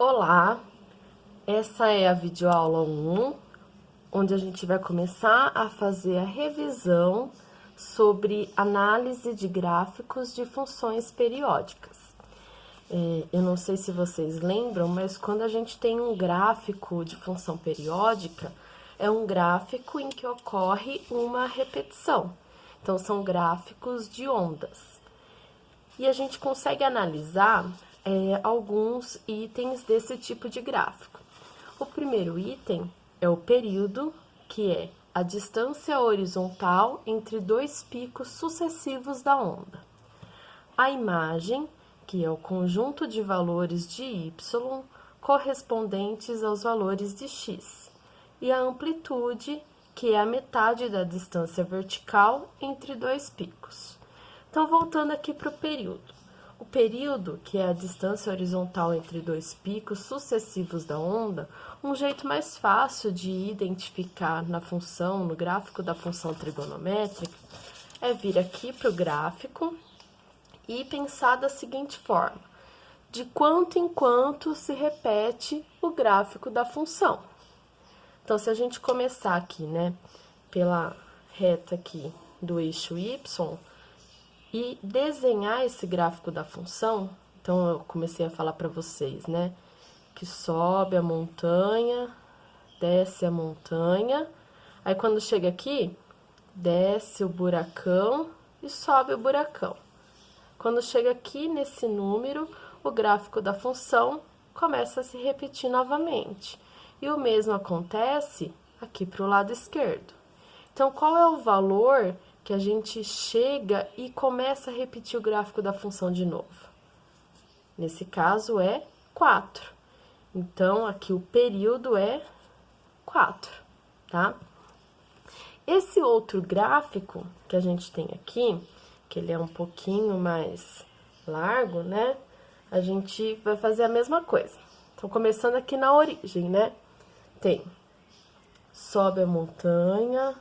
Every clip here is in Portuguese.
Olá, essa é a videoaula 1, onde a gente vai começar a fazer a revisão sobre análise de gráficos de funções periódicas. Eu não sei se vocês lembram, mas quando a gente tem um gráfico de função periódica, é um gráfico em que ocorre uma repetição. Então, são gráficos de ondas. E a gente consegue analisar alguns itens desse tipo de gráfico. O primeiro item é o período, que é a distância horizontal entre dois picos sucessivos da onda. A imagem, que é o conjunto de valores de y correspondentes aos valores de x. E a amplitude, que é a metade da distância vertical entre dois picos. Então, voltando aqui para o período. O período, que é a distância horizontal entre dois picos sucessivos da onda, um jeito mais fácil de identificar na função, no gráfico da função trigonométrica, é vir aqui para o gráfico e pensar da seguinte forma: de quanto em quanto se repete o gráfico da função. Então, se a gente começar aqui, né, pela reta aqui do eixo y, e desenhar esse gráfico da função, então eu comecei a falar para vocês, né, que sobe a montanha, desce a montanha, aí quando chega aqui, desce o buracão e sobe o buracão. Quando chega aqui nesse número, o gráfico da função começa a se repetir novamente. E o mesmo acontece aqui para o lado esquerdo. Então, qual é o valor que a gente chega e começa a repetir o gráfico da função de novo? Nesse caso, é 4. Então, aqui o período é 4, tá? Esse outro gráfico que a gente tem aqui, que ele é um pouquinho mais largo, né? A gente vai fazer a mesma coisa. Então, começando aqui na origem, né? Tem sobe a montanha,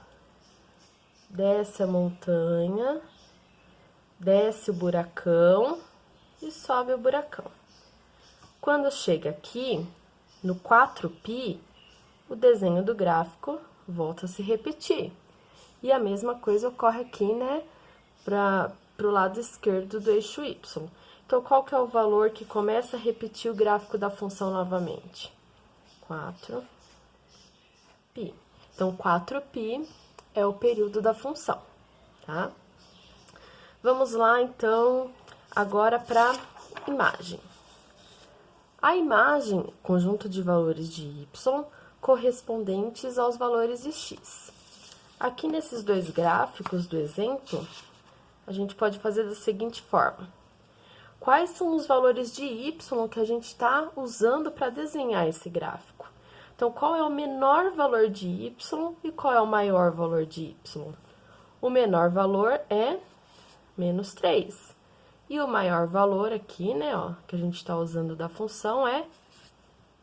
desce a montanha, desce o buracão e sobe o buracão. Quando chega aqui, no 4π, o desenho do gráfico volta a se repetir. E a mesma coisa ocorre aqui, né, para o lado esquerdo do eixo y. Então, qual que é o valor que começa a repetir o gráfico da função novamente? 4π. Então, 4π é o período da função, tá? Vamos lá, então, agora para a imagem. A imagem, conjunto de valores de y correspondentes aos valores de x. Aqui nesses dois gráficos do exemplo, a gente pode fazer da seguinte forma: quais são os valores de y que a gente está usando para desenhar esse gráfico? Então, qual é o menor valor de y e qual é o maior valor de y? O menor valor é menos 3. E o maior valor aqui, né, ó, que a gente está usando da função é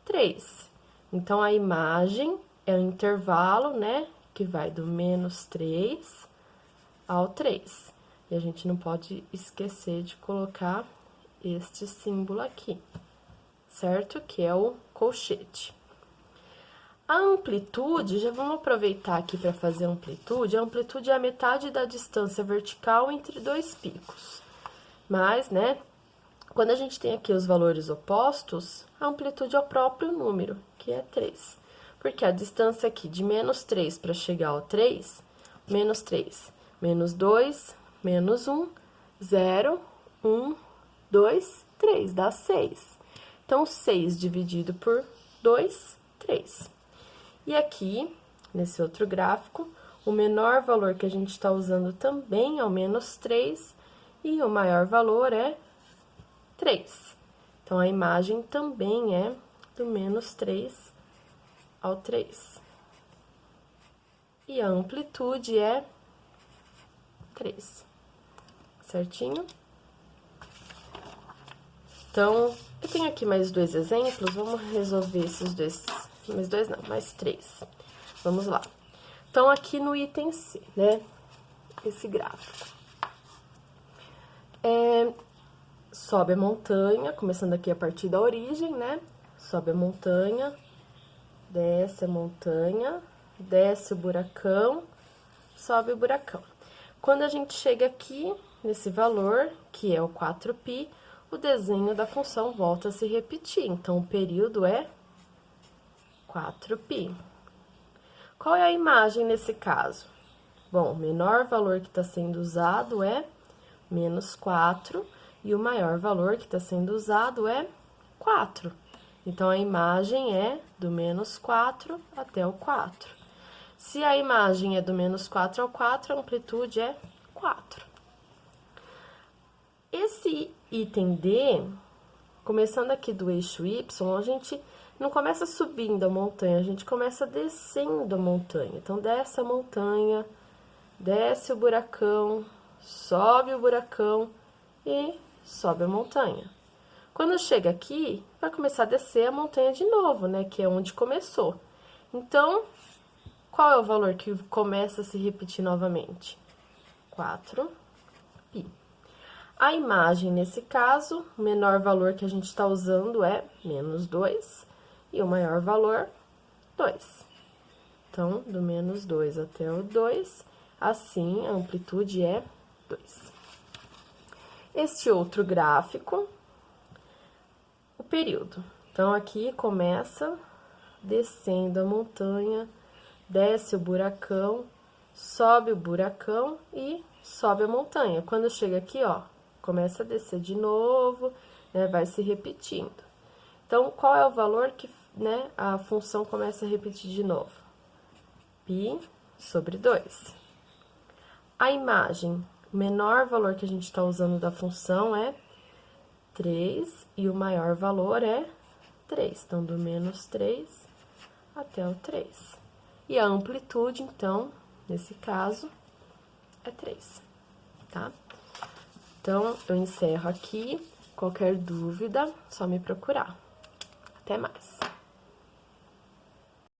3. Então, a imagem é o intervalo, né, que vai do menos 3 ao 3. E a gente não pode esquecer de colocar este símbolo aqui, certo? Que é o colchete. A amplitude, já vamos aproveitar aqui para fazer a amplitude. A amplitude é a metade da distância vertical entre dois picos. Mas, né, quando a gente tem aqui os valores opostos, a amplitude é o próprio número, que é 3. Porque a distância aqui de menos 3 para chegar ao 3, menos 3, menos 2, menos 1, 0, 1, 2, 3, dá 6. Então, 6 dividido por 2, 3. E aqui, nesse outro gráfico, o menor valor que a gente está usando também é o menos 3 e o maior valor é 3. Então, a imagem também é do menos 3 ao 3. E a amplitude é 3. Certinho? Então, eu tenho aqui mais dois exemplos, vamos resolver esses dois. Mais dois não, mais 3. Vamos lá. Então, aqui no item C, né? Esse gráfico. Sobe a montanha, começando aqui a partir da origem, né? sobe a montanha, desce a montanha, desce o buracão, sobe o buracão. Quando a gente chega aqui, nesse valor, que é o 4π, o desenho da função volta a se repetir. Então, o período é 4π. Qual é a imagem nesse caso? Bom, o menor valor que está sendo usado é menos 4, e o maior valor que está sendo usado é 4. Então, a imagem é do menos 4 até o 4. Se a imagem é do menos 4 ao 4, a amplitude é 4. Esse item D, começando aqui do eixo Y, a gente não começa subindo a montanha, a gente começa descendo a montanha. Então, desce a montanha, desce o buracão, sobe o buracão e sobe a montanha. Quando chega aqui, vai começar a descer a montanha de novo, né? Que é onde começou. Então, qual é o valor que começa a se repetir novamente? 4π. A imagem, nesse caso, o menor valor que a gente está usando é menos 2 e o maior valor, 2. Então, do menos 2 até o 2, assim, a amplitude é 2. Este outro gráfico, o período. Então, aqui começa descendo a montanha, desce o buracão, sobe o buracão e sobe a montanha. Quando chega aqui, ó, começa a descer de novo, né, vai se repetindo. Então, qual é o valor que, né, a função começa a repetir de novo? π sobre 2. A imagem, o menor valor que a gente está usando da função é 3 e o maior valor é 3. Então, do menos 3 até o 3. E a amplitude, então, nesse caso, é 3, tá? Então, eu encerro aqui. Qualquer dúvida, só me procurar. Até mais!